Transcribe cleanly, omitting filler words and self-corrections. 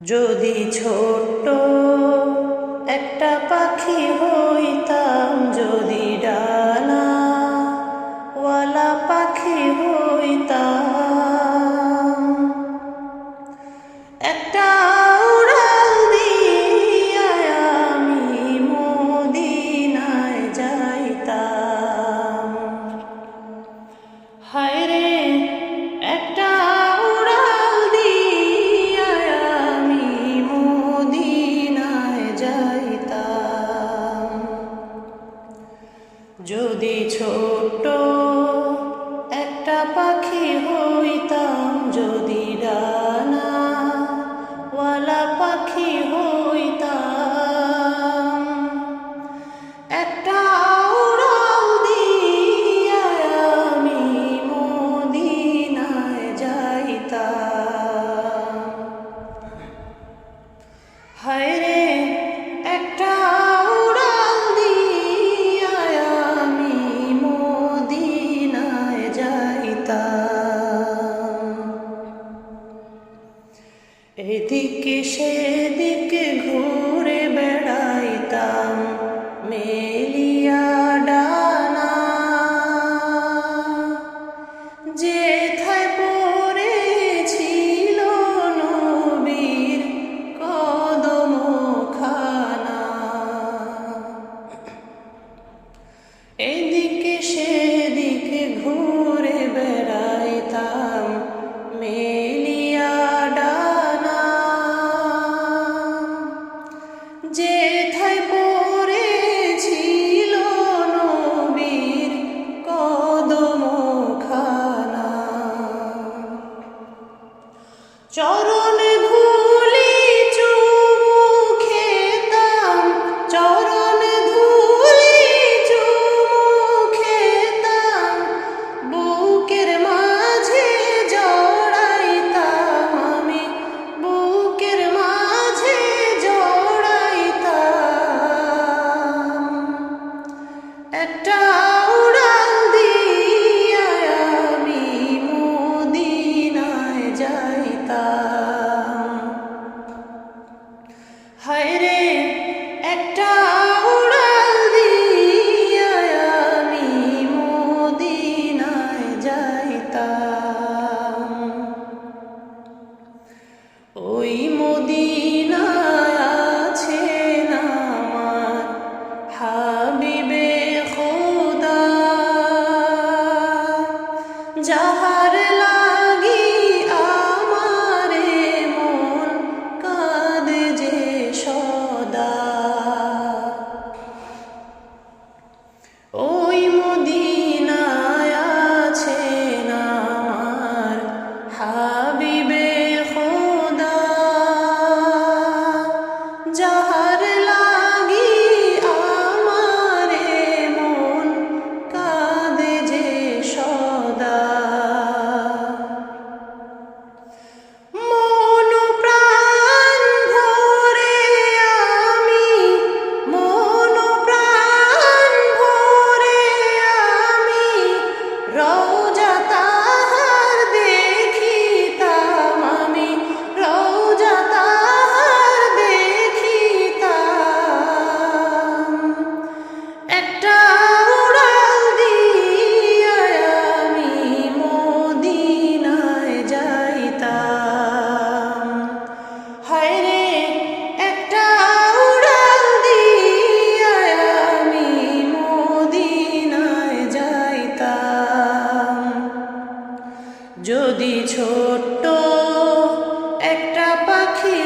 যদি ছোট্ট একটা পাখি হইতাম, যদি ডানাওয়ালা পাখি হইতাম, একটা উড়াল দিয়া আমি মদিনায় যাইতাম। হায়রে একটা উড়াল দিয়া আমি মদিনায় যাইতাম। যদি ছোট্ট একটা পাখি হইতাম, যদি ডানাওয়ালা পাখি হইতাম, একটা উড়াল দিয়া আমি মদিনায় যাইতাম। হায়রে একটা উড়াল দিয়া আমি মদিনায় যাইতাম। এদিকে সেদিকে ঘুরে বেড়াইতাম মেলিয়া ডানা, যেথায় পড়েছিল নবীর কদমখানা। এদিকে সেদিকে ঘুরে বেড়াইতাম মেলিয়া ডানা, যেথায় পড়েছিল নবীর কদমখানা। চরণে ধুলি চুমু খেতাম, চরণে ধুলি চুমু খেতাম, বুকের মাঝে জড়াইতাম আমি, বুকের মাঝে জড়াইতাম। একটা উড়াল দিয়া আমি মদিনায় যাইতাম। হায়রে একটা উড়াল দিয়া আমি মদিনায় যাইতাম। ওই মদিনায় আছেন আমার হাবিবে খোদা, যাহার লাগি আমারে মন কাঁদে যে সদা। ওই মদিনায় আছেন আমার হাবিবে খোদা, যাহার লাগি আমারে মন কাঁদে যে সদা। মন প্রাণ ভরে আমি, মন প্রাণ ভরে আমি রওজা তাহার দেখিতাম, আমি রওজা তাহার দেখিতাম। একটা উড়াল দিয়া আমি মদিনায় যাইতাম। হায়রে একটা উড়াল দিয়া আমি মদিনায় যাইতাম। যদি ছোট্ট একটা পাখি